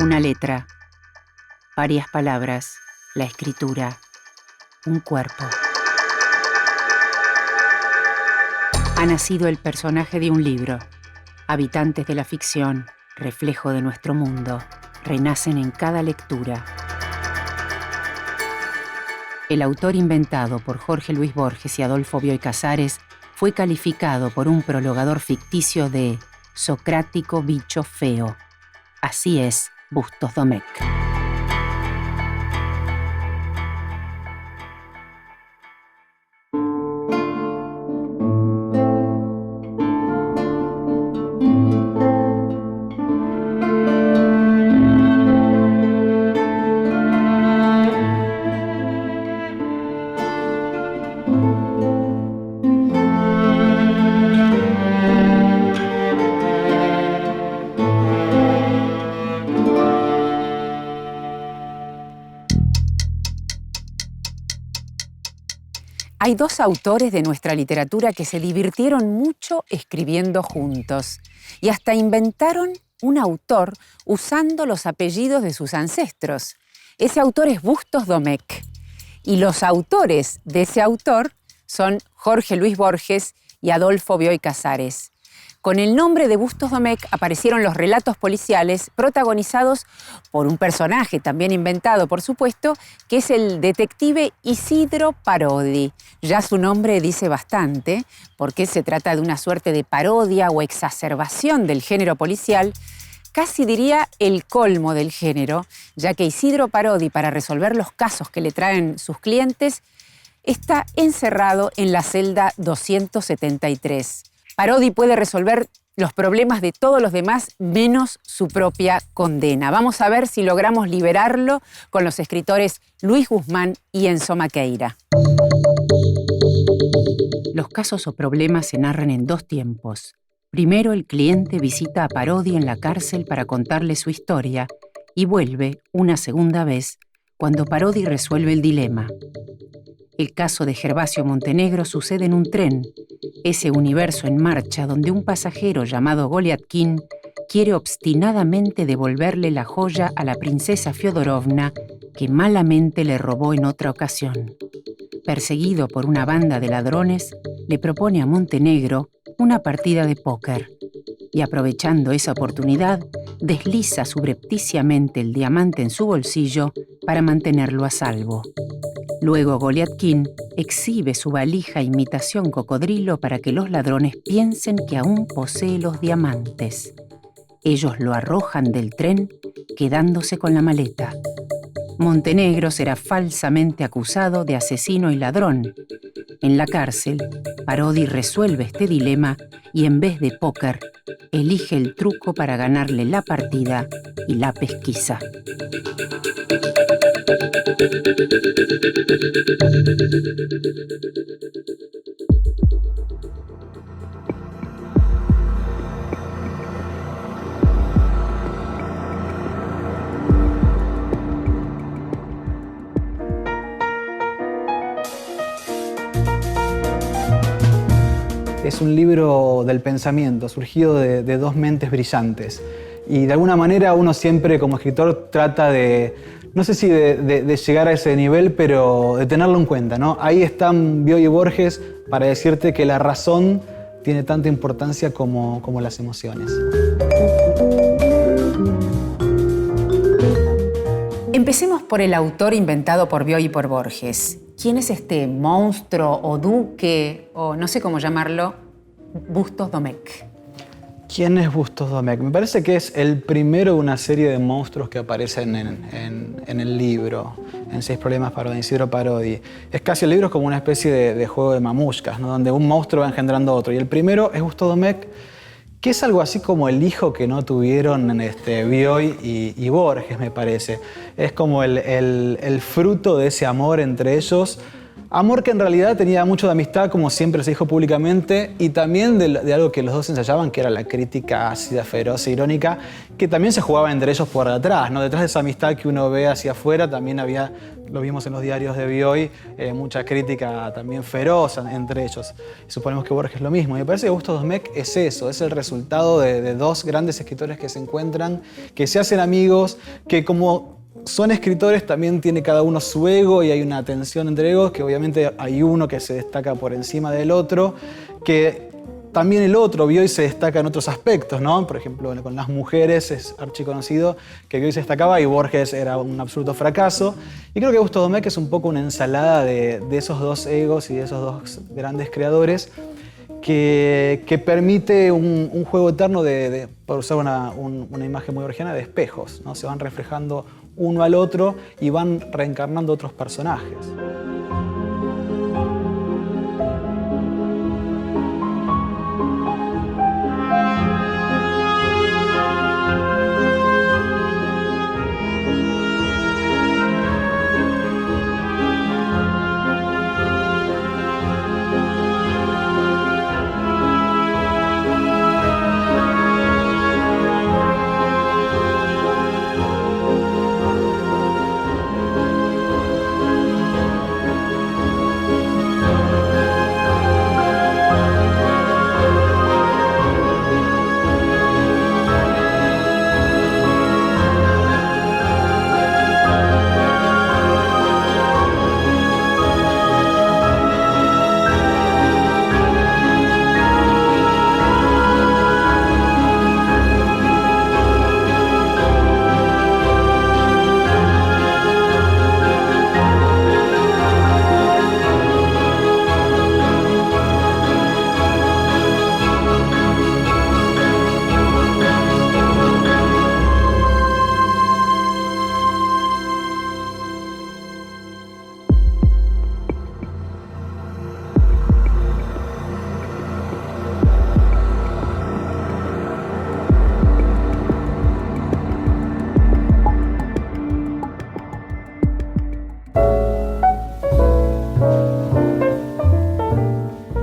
Una letra, varias palabras, la escritura, un cuerpo. Ha nacido el personaje de un libro. Habitantes de la ficción, reflejo de nuestro mundo, renacen en cada lectura. El autor inventado por Jorge Luis Borges y Adolfo Bioy Casares fue calificado por un prologador ficticio de socrático bicho feo. Así es Bustos Domecq. Hay dos autores de nuestra literatura que se divirtieron mucho escribiendo juntos y hasta inventaron un autor usando los apellidos de sus ancestros. Ese autor es Bustos Domecq y los autores de ese autor son Jorge Luis Borges y Adolfo Bioy Casares. Con el nombre de Bustos Domecq aparecieron los relatos policiales protagonizados por un personaje también inventado, por supuesto, que es el detective Isidro Parodi. Ya su nombre dice bastante, porque se trata de una suerte de parodia o exacerbación del género policial, casi diría el colmo del género, ya que Isidro Parodi, para resolver los casos que le traen sus clientes, está encerrado en la celda 273. Parodi puede resolver los problemas de todos los demás menos su propia condena. Vamos a ver si logramos liberarlo con los escritores Luis Guzmán y Enzo Maqueira. Los casos o problemas se narran en dos tiempos. Primero, el cliente visita a Parodi en la cárcel para contarle su historia y vuelve una segunda vez cuando Parodi resuelve el dilema. El caso de Gervasio Montenegro sucede en un tren, ese universo en marcha donde un pasajero llamado Goliatkin quiere obstinadamente devolverle la joya a la princesa Fiodorovna que malamente le robó en otra ocasión. Perseguido por una banda de ladrones, le propone a Montenegro una partida de póker y, aprovechando esa oportunidad, desliza subrepticiamente el diamante en su bolsillo para mantenerlo a salvo. Luego Goliatkin exhibe su valija imitación cocodrilo para que los ladrones piensen que aún posee los diamantes. Ellos lo arrojan del tren, quedándose con la maleta. Montenegro será falsamente acusado de asesino y ladrón. En la cárcel, Parodi resuelve este dilema y en vez de póker, elige el truco para ganarle la partida y la pesquisa. Es un libro del pensamiento, surgido de dos mentes brillantes. Y de alguna manera uno siempre como escritor trata de, no sé si de llegar a ese nivel, pero de tenerlo en cuenta, ¿no? Ahí están Bioy y Borges para decirte que la razón tiene tanta importancia como las emociones. Empecemos por el autor inventado por Bioy y por Borges. ¿Quién es este monstruo o duque, o no sé cómo llamarlo, Bustos Domecq? ¿Quién es Bustos Domecq? Me parece que es el primero de una serie de monstruos que aparecen en el libro, en 6 problemas para Isidro Parodi. Es casi el libro es como una especie de juego de mamushkas, ¿no? Donde un monstruo va engendrando otro. Y el primero es Bustos Domecq, que es algo así como el hijo que no tuvieron Bioy y Borges, me parece. Es como el fruto de ese amor entre ellos, Amor que en realidad tenía mucho de amistad, como siempre se dijo públicamente, y también de algo que los dos ensayaban, que era la crítica ácida, feroz e irónica, que también se jugaba entre ellos por detrás, ¿no? Detrás de esa amistad que uno ve hacia afuera, también había, lo vimos en los diarios de Bioy, mucha crítica también feroz entre ellos. Y suponemos que Borges es lo mismo. Y me parece que Bustos Domecq es eso, es el resultado de dos grandes escritores que se encuentran, que se hacen amigos, que como son escritores, también tiene cada uno su ego y hay una tensión entre egos, que obviamente hay uno que se destaca por encima del otro, que también el otro, Bioy, se destaca en otros aspectos, ¿no? Por ejemplo, con las mujeres es archiconocido que Bioy se destacaba y Borges era un absoluto fracaso. Y creo que Bustos Domecq es un poco una ensalada de esos dos egos y de esos dos grandes creadores que permite un juego eterno por usar una imagen muy original, de espejos, ¿no? Se van reflejando uno al otro y van reencarnando otros personajes.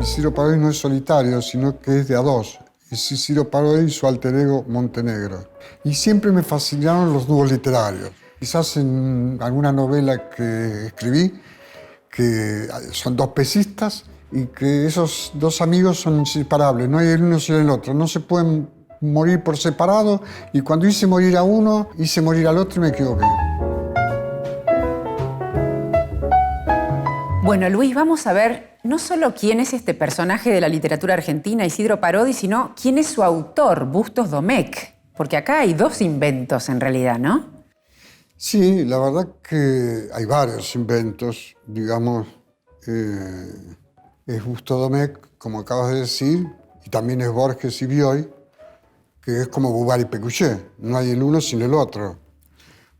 Isidro Parodi no es solitario, sino que es de a dos. Es Isidro Parodi y su alter ego Montenegro. Y siempre me fascinaron los dúos literarios. Quizás en alguna novela que escribí, que son dos pesistas y que esos dos amigos son inseparables, no hay el uno sin el otro, no se pueden morir por separado, y cuando hice morir a uno, hice morir al otro y me equivoqué. Bueno, Luis, vamos a ver no solo quién es este personaje de la literatura argentina, Isidro Parodi, sino quién es su autor, Bustos Domecq. Porque acá hay dos inventos en realidad, ¿no? Sí, la verdad que hay varios inventos, digamos. Es Bustos Domecq, como acabas de decir, y también es Borges y Bioy, que es como Bouvard y Pécuchet, no hay el uno sin el otro.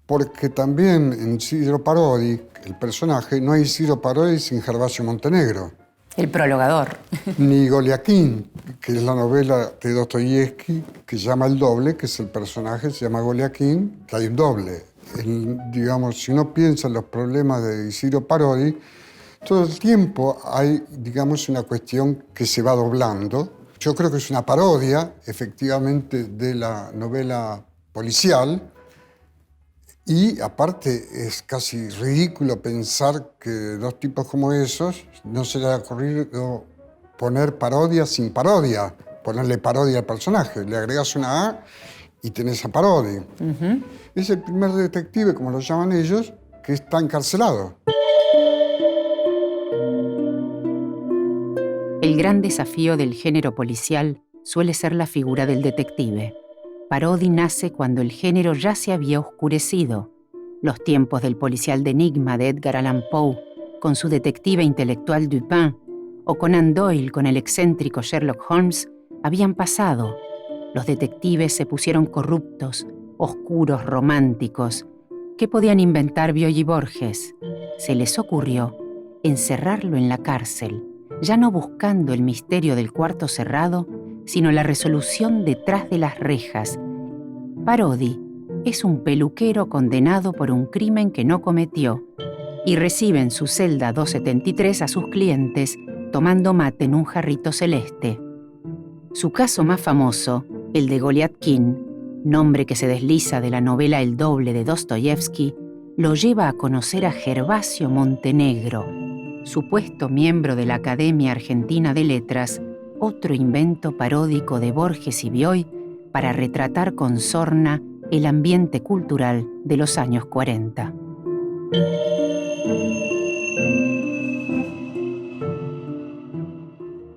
Porque también en Isidro Parodi, el personaje, no hay Isidro Parodi sin Gervasio Montenegro. El prologador. Ni Goliaquín, que es la novela de Dostoyevsky, que se llama El Doble, que es el personaje, se llama Goliaquín, que hay un doble. Digamos, si uno piensa en los problemas de Isidro Parodi, todo el tiempo hay, digamos, una cuestión que se va doblando. Yo creo que es una parodia, efectivamente, de la novela policial. Y aparte es casi ridículo pensar que dos tipos como esos no se les ha ocurrido poner parodia sin parodia, ponerle parodia al personaje. Le agregas una A y tenés a Parodi. Es el primer detective, como lo llaman ellos, que está encarcelado. El gran desafío del género policial suele ser la figura del detective. Parodi nace cuando el género ya se había oscurecido. Los tiempos del policial de enigma de Edgar Allan Poe, con su detective intelectual Dupin, o Conan Doyle con el excéntrico Sherlock Holmes, habían pasado. Los detectives se pusieron corruptos, oscuros, románticos. ¿Qué podían inventar Bioy y Borges? Se les ocurrió encerrarlo en la cárcel, ya no buscando el misterio del cuarto cerrado, sino la resolución detrás de las rejas. Parodi es un peluquero condenado por un crimen que no cometió y recibe en su celda 273 a sus clientes tomando mate en un jarrito celeste. Su caso más famoso, el de Goliat-Kin, nombre que se desliza de la novela El doble de Dostoyevsky, lo lleva a conocer a Gervasio Montenegro, supuesto miembro de la Academia Argentina de Letras, otro invento paródico de Borges y Bioy para retratar con sorna el ambiente cultural de los años 40.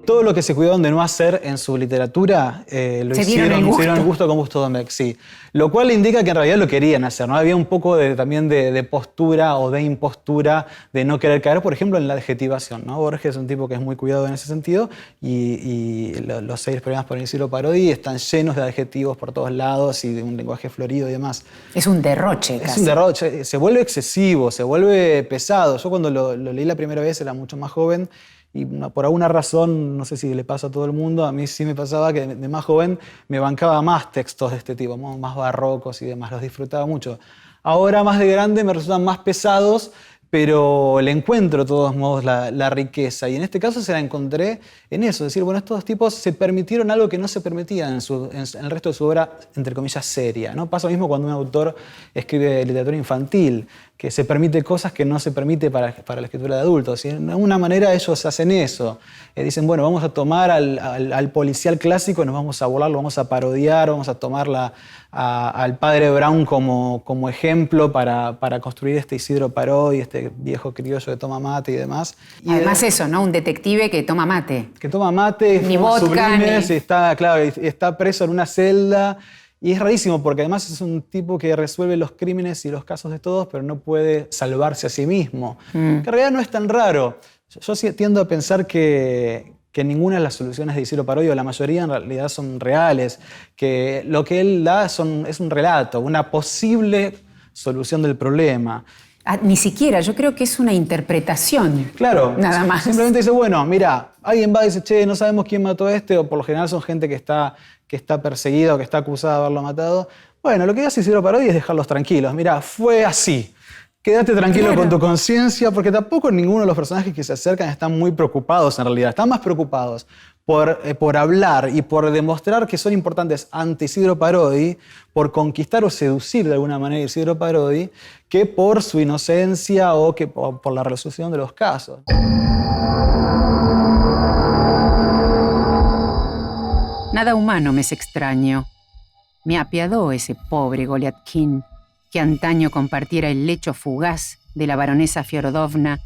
Todo lo que se cuidaron de no hacer en su literatura lo hicieron el gusto con Gusto Domecq, sí. Lo cual indica que en realidad lo querían hacer, ¿no? Había un poco también de postura o de impostura de no querer caer, por ejemplo, en la adjetivación, ¿no? Borges es un tipo que es muy cuidado en ese sentido y los 6 problemas por Isidro Parodi están llenos de adjetivos por todos lados y de un lenguaje florido y demás. Es un derroche casi. Es un derroche, se vuelve excesivo, se vuelve pesado. Yo cuando lo leí la primera vez era mucho más joven. Y por alguna razón, no sé si le pasa a todo el mundo, a mí sí me pasaba que de más joven me bancaba más textos de este tipo, más barrocos y demás, los disfrutaba mucho. Ahora, más de grande, me resultan más pesados, pero le encuentro de todos modos la riqueza. Y en este caso se la encontré en eso, es decir, bueno, estos tipos se permitieron algo que no se permitía en el resto de su obra, entre comillas, seria, ¿no? Pasa lo mismo cuando un autor escribe literatura infantil, que se permite cosas que no se permite para la escritura de adultos. Y de alguna manera ellos hacen eso. Dicen, bueno, vamos a tomar al policial clásico y nos vamos a burlar, lo vamos a parodiar, vamos a tomar al padre Brown como ejemplo para construir este Isidro Parodi, este viejo criollo que toma mate y demás. Y además eso, ¿no? Un detective que toma mate. Que toma mate, ni vodka, sublimes, está preso en una celda. Y es rarísimo porque además es un tipo que resuelve los crímenes y los casos de todos, pero no puede salvarse a sí mismo. Que en realidad no es tan raro. Yo sí tiendo a pensar que ninguna de las soluciones de Isidro Parodi, o la mayoría en realidad son reales, que lo que él da es un relato, una posible solución del problema. Ni siquiera, yo creo que es una interpretación. Claro. Nada más. Simplemente dice, bueno, mira, alguien va y dice, che, no sabemos quién mató a este, o por lo general son gente que está perseguida o que está acusada de haberlo matado. Bueno, lo que hace Isidro Parodi es dejarlos tranquilos. Mira, fue así. Quédate tranquilo con tu conciencia, porque tampoco ninguno de los personajes que se acercan están muy preocupados en realidad. Están más preocupados por hablar y por demostrar que son importantes ante Isidro Parodi, por conquistar o seducir de alguna manera a Isidro Parodi, que por su inocencia o que por la resolución de los casos. Nada humano me es extraño. Me apiadó ese pobre Goliat-Kin, que antaño compartiera el lecho fugaz de la baronesa Fiorodovna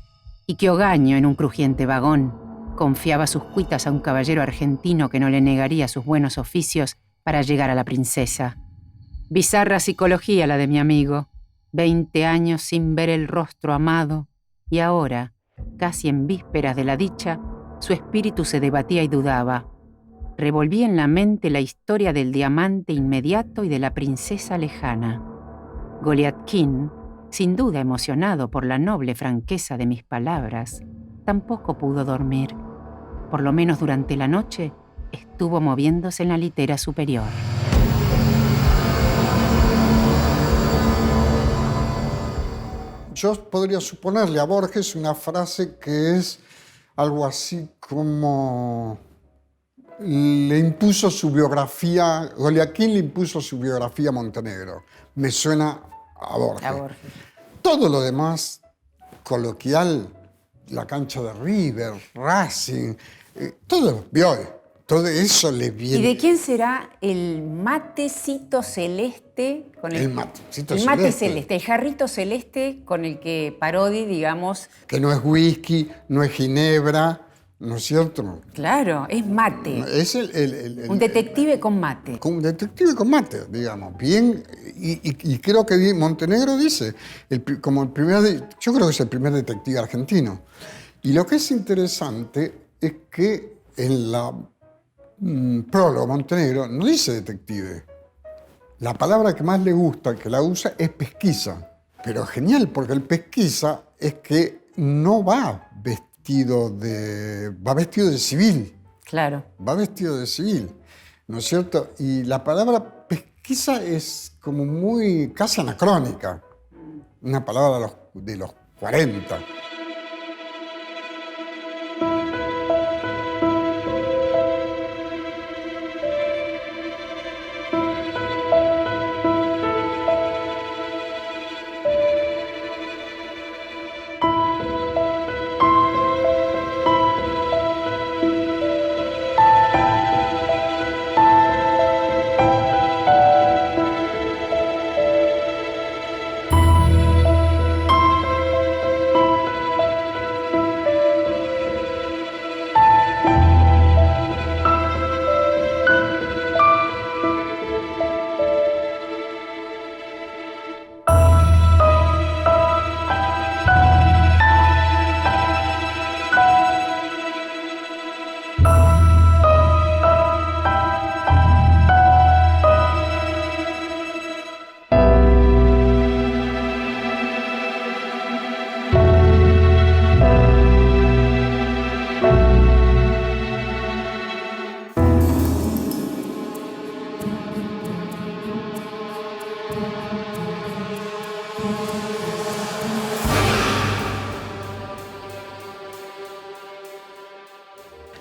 y que hogaño en un crujiente vagón confiaba sus cuitas a un caballero argentino que no le negaría sus buenos oficios para llegar a la princesa. Bizarra psicología la de mi amigo. 20 años sin ver el rostro amado y ahora, casi en vísperas de la dicha, su espíritu se debatía y dudaba. Revolví en la mente la historia del diamante inmediato y de la princesa lejana. Goliat-Kin, sin duda emocionado por la noble franqueza de mis palabras, tampoco pudo dormir. Por lo menos durante la noche, estuvo moviéndose en la litera superior. Yo podría suponerle a Borges una frase que es algo así como... le impuso su biografía, Goliat-Kin le impuso su biografía a Montenegro. Me suena a Borges. Todo lo demás, coloquial, la cancha de River, Racing, todo Bioy, todo eso le viene. ¿Y de quién será el matecito celeste? El matecito celeste. El mate celeste, el jarrito celeste con el que Parodi, digamos... Que no es whisky, no es ginebra, ¿no es cierto? Claro, es mate. Es un detective con mate. Un detective con mate, digamos. Bien, y creo que bien, Montenegro dice, como el primer, yo creo que es el primer detective argentino. Y lo que es interesante es que en la prólogo Montenegro no dice detective. La palabra que más le gusta, que la usa, es pesquisa. Pero genial, porque el pesquisa es que no va vestido de civil. Claro. Va vestido de civil, ¿no es cierto? Y la palabra pesquisa es como muy casi anacrónica. Una palabra de los 40.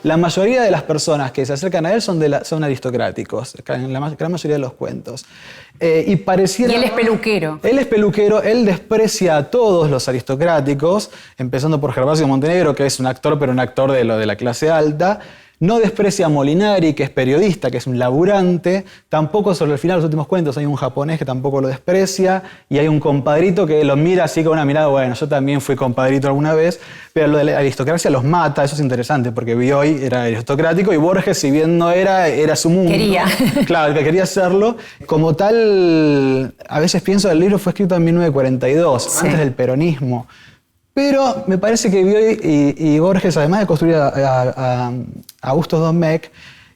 La mayoría de las personas que se acercan a él son aristocráticos, en la gran mayoría de los cuentos. Y pareciera... Y él es peluquero. Él es peluquero, él desprecia a todos los aristocráticos, empezando por Gervasio Montenegro, que es un actor, pero un actor de la clase alta. No desprecia a Molinari, que es periodista, que es un laburante. Tampoco sobre el final de los últimos cuentos hay un japonés que tampoco lo desprecia. Y hay un compadrito que lo mira así con una mirada, bueno, yo también fui compadrito alguna vez. Pero lo de la aristocracia los mata, eso es interesante, porque Bioy era aristocrático y Borges, si bien no era su mundo. Quería. Claro, que quería hacerlo. Como tal, a veces pienso que el libro fue escrito en 1942, sí, antes del peronismo. Pero me parece que Bioy y Borges, además de construir a Augusto Domecq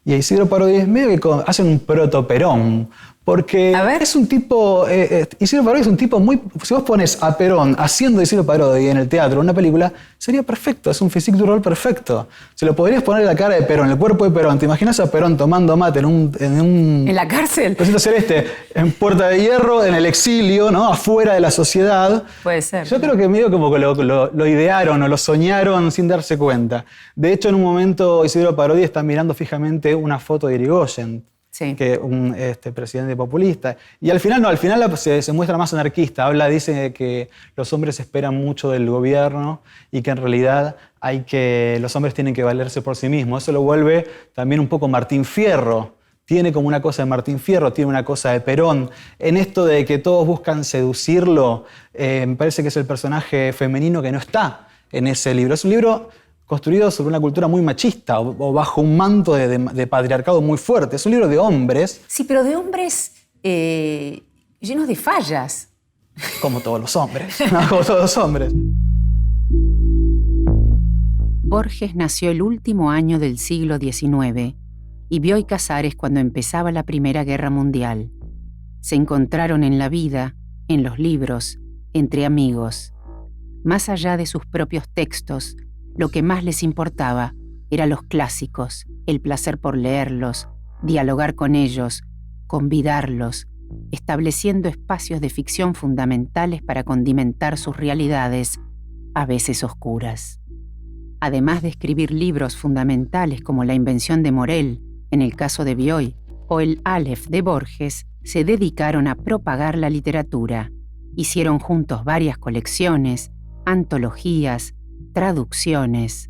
y a Isidro Parodi, medio que hacen un proto-Perón. Porque es un tipo... Isidro Parodi es un tipo muy... Si vos pones a Perón haciendo Isidro Parodi en el teatro, en una película, sería perfecto. Es un physique du rôle perfecto. Se lo podrías poner en la cara de Perón, en el cuerpo de Perón. ¿Te imaginas a Perón tomando mate ¿En la cárcel? Presidente celeste, en Puerta de Hierro, en el exilio, ¿no? Afuera de la sociedad. Puede ser. Yo creo que medio como que lo idearon o lo soñaron sin darse cuenta. De hecho, en un momento Isidro Parodi está mirando fijamente una foto de Irigoyen. Sí. Que un presidente populista. Y al final se muestra más anarquista. Dice que los hombres esperan mucho del gobierno y que en realidad los hombres tienen que valerse por sí mismos. Eso lo vuelve también un poco Martín Fierro. Tiene como una cosa de Martín Fierro, tiene una cosa de Perón. En esto de que todos buscan seducirlo, me parece que es el personaje femenino que no está en ese libro. Es un libro construido sobre una cultura muy machista o bajo un manto de patriarcado muy fuerte. Es un libro de hombres. Sí, pero de hombres llenos de fallas. Como todos los hombres. Como todos los hombres. Borges nació el último año del siglo XIX y Bioy Casares cuando empezaba la Primera Guerra Mundial. Se encontraron en la vida, en los libros, entre amigos. Más allá de sus propios textos, lo que más les importaba eran los clásicos, el placer por leerlos, dialogar con ellos, convidarlos, estableciendo espacios de ficción fundamentales para condimentar sus realidades, a veces oscuras. Además de escribir libros fundamentales como La invención de Morel, en el caso de Bioy, o el Aleph de Borges, se dedicaron a propagar la literatura. Hicieron juntos varias colecciones, antologías, traducciones.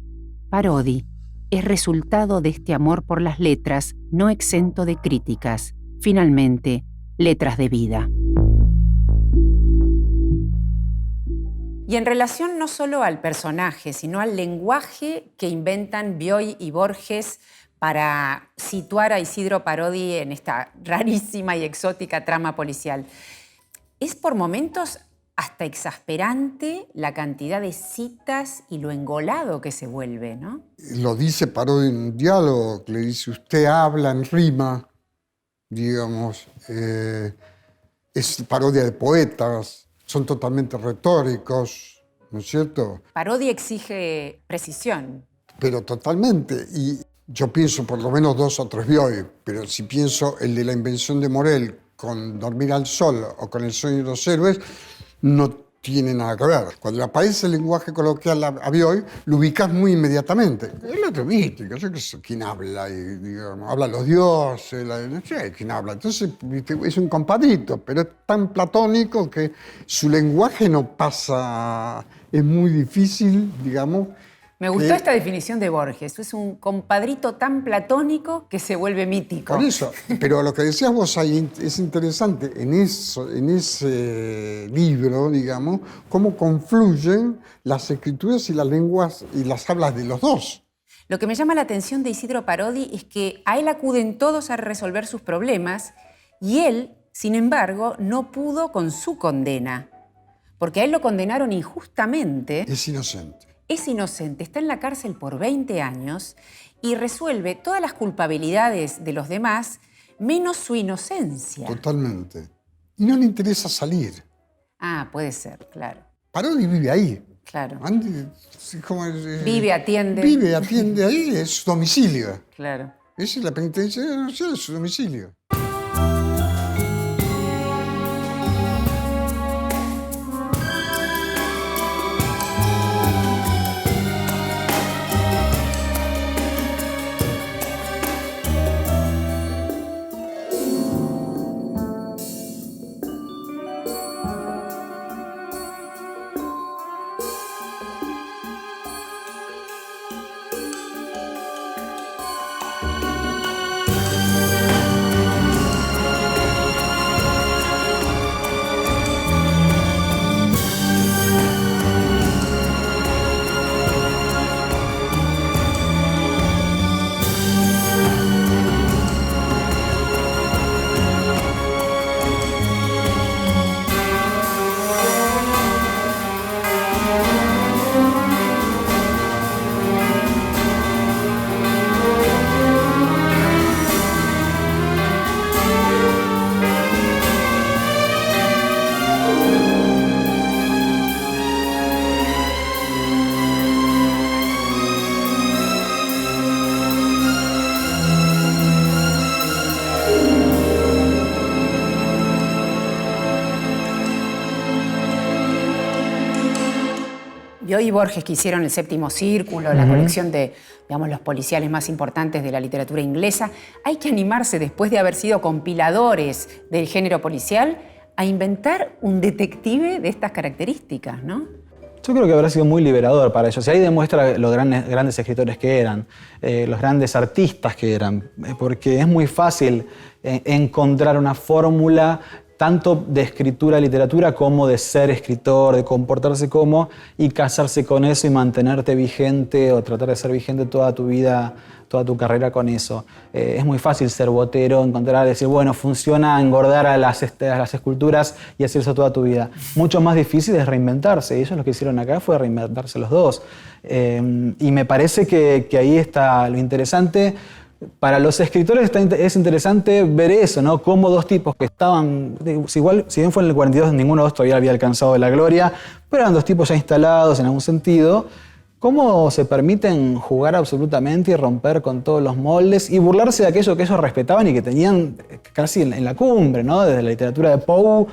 Parodi es resultado de este amor por las letras no exento de críticas. Finalmente, letras de vida. Y en relación no solo al personaje, sino al lenguaje que inventan Bioy y Borges para situar a Isidro Parodi en esta rarísima y exótica trama policial. Es por momentos hasta exasperante la cantidad de citas y lo engolado que se vuelve, ¿no? Lo dice Parodi en un diálogo, que le dice, usted habla en rima, digamos, es parodia de poetas, son totalmente retóricos, ¿no es cierto? Parodi exige precisión. Pero totalmente, y yo pienso por lo menos 2 o 3 Bioy, pero si pienso el de La invención de Morel con Dormir al sol o con El sueño de los héroes, no tiene nada que ver. Cuando aparece el lenguaje coloquial a Bioy, lo ubicás muy inmediatamente. El otro místico, yo qué sé quién habla, y, digamos, habla los dioses, no sé quién habla. Entonces, ¿viste? Es un compadrito, pero es tan platónico que su lenguaje no pasa, es muy difícil, digamos. Me gustó esta definición de Borges. Es un compadrito tan platónico que se vuelve mítico. Por eso, pero lo que decías vos ahí es interesante, en ese libro, digamos, cómo confluyen las escrituras y las lenguas y las hablas de los dos. Lo que me llama la atención de Isidro Parodi es que a él acuden todos a resolver sus problemas y él, sin embargo, no pudo con su condena, porque a él lo condenaron injustamente. Es inocente. Es inocente, está en la cárcel por 20 años y resuelve todas las culpabilidades de los demás, menos su inocencia. Totalmente. Y no le interesa salir. Ah, puede ser, claro. Parodi vive ahí. Claro. Vive, atiende. Vive, atiende ahí, es su domicilio. Claro. Esa es la penitencia nacional, es su domicilio. Bioy y Borges, que hicieron el Séptimo Círculo, la colección de, digamos, los policiales más importantes de la literatura inglesa, hay que animarse, después de haber sido compiladores del género policial, a inventar un detective de estas características, ¿no? Yo creo que habrá sido muy liberador para ellos. Y ahí demuestra los grandes escritores que eran, los grandes artistas que eran, porque es muy fácil encontrar una fórmula tanto de escritura, literatura, como de ser escritor, de comportarse como, y casarse con eso y mantenerte vigente o tratar de ser vigente toda tu vida, toda tu carrera con eso. Es muy fácil ser botero, encontrar, decir, bueno, funciona engordar a las esculturas y hacer eso toda tu vida. Mucho más difícil es reinventarse, y ellos lo que hicieron acá fue reinventarse los dos. Y me parece que ahí está lo interesante. Para los escritores es interesante ver eso, ¿no? Cómo dos tipos que estaban, igual, si bien fue en el 42, ninguno de los dos todavía había alcanzado la gloria, pero eran dos tipos ya instalados en algún sentido, cómo se permiten jugar absolutamente y romper con todos los moldes y burlarse de aquello que ellos respetaban y que tenían casi en la cumbre, ¿no? Desde la literatura de Poe,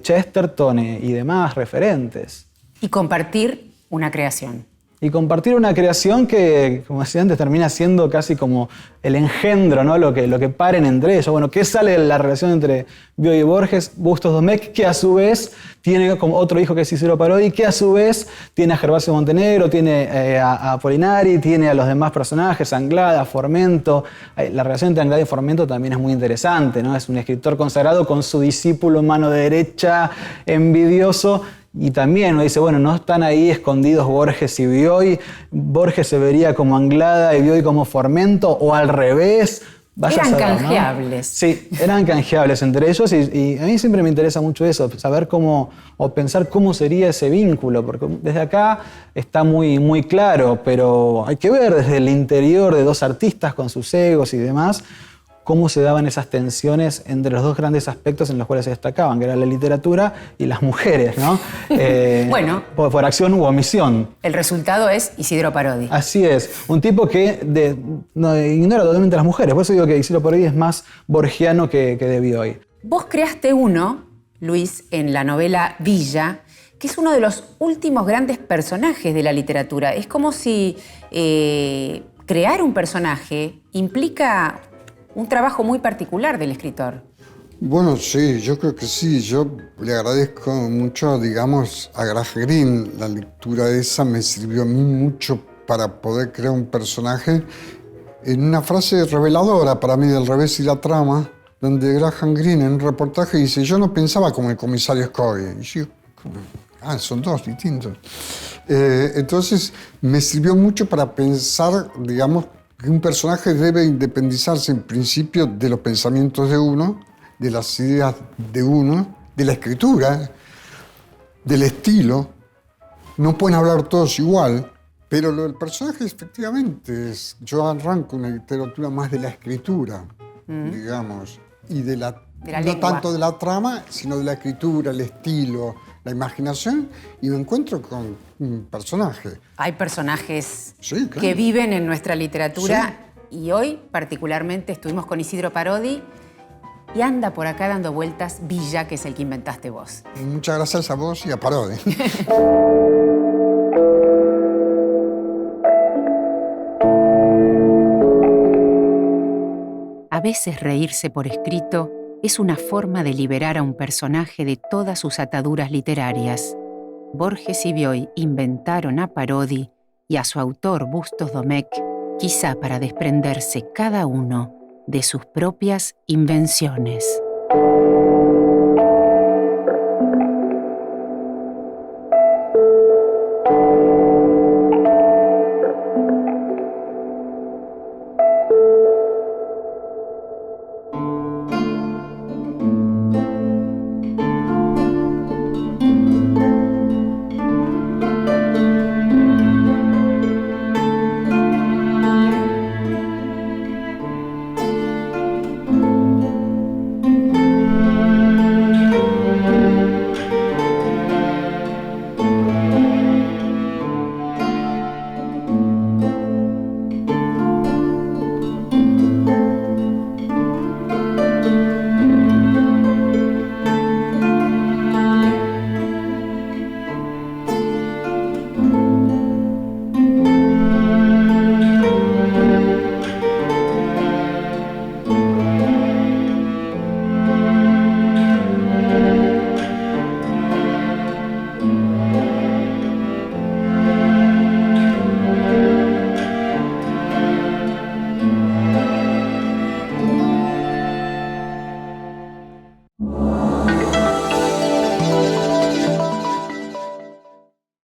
Chesterton y demás referentes. Y compartir una creación. Y compartir una creación que, como decía antes, termina siendo casi como el engendro, ¿no? Lo que paren entre ellos. Bueno, ¿qué sale de la relación entre Bioy y Borges? Bustos Domecq, que a su vez tiene como otro hijo que es Isidro Parodi, que a su vez tiene a Gervasio Montenegro, tiene a Apolinari, tiene a los demás personajes, Anglada, Formento. La relación entre Anglada y Formento también es muy interesante, ¿no? Es un escritor consagrado con su discípulo mano derecha, envidioso. Y también uno dice, bueno, no están ahí escondidos Borges y Bioy. Borges se vería como Anglada y Bioy como Formento, o al revés. Eran canjeables. Sí, eran canjeables entre ellos y a mí siempre me interesa mucho eso, saber cómo, o pensar cómo sería ese vínculo, porque desde acá está muy, muy claro, pero hay que ver desde el interior de dos artistas con sus egos y demás, cómo se daban esas tensiones entre los dos grandes aspectos en los cuales se destacaban, que era la literatura y las mujeres, ¿no? Bueno, por acción u omisión. El resultado es Isidro Parodi. Así es, un tipo que ignora totalmente a las mujeres, por eso digo que Isidro Parodi es más borgiano que de Bioy. Vos creaste uno, Luis, en la novela Villa, que es uno de los últimos grandes personajes de la literatura. Es como si crear un personaje implica un trabajo muy particular del escritor. Bueno, sí, yo creo que sí. Yo le agradezco mucho, digamos, a Graham Greene. La lectura esa me sirvió a mí mucho para poder crear un personaje en una frase reveladora para mí del revés y la trama, donde Graham Greene en un reportaje dice: yo no pensaba como el comisario Scoggin. Y yo, son dos distintos. Entonces me sirvió mucho para pensar, digamos, que un personaje debe independizarse en principio de los pensamientos de uno, de las ideas de uno, de la escritura, del estilo. No pueden hablar todos igual, pero lo del personaje efectivamente es... Yo arranco una literatura más de la escritura, digamos, y de la no lengua. tanto de la trama, sino de la escritura, el estilo, la imaginación, y me encuentro con un personaje. Hay personajes Sí, claro. que viven en nuestra literatura y hoy particularmente estuvimos con Isidro Parodi y anda por acá dando vueltas Villa, que es el que inventaste vos. Muchas gracias a vos y a Parodi. A veces reírse por escrito es una forma de liberar a un personaje de todas sus ataduras literarias. Borges y Bioy inventaron a Parodi y a su autor Bustos Domecq, quizá para desprenderse cada uno de sus propias invenciones.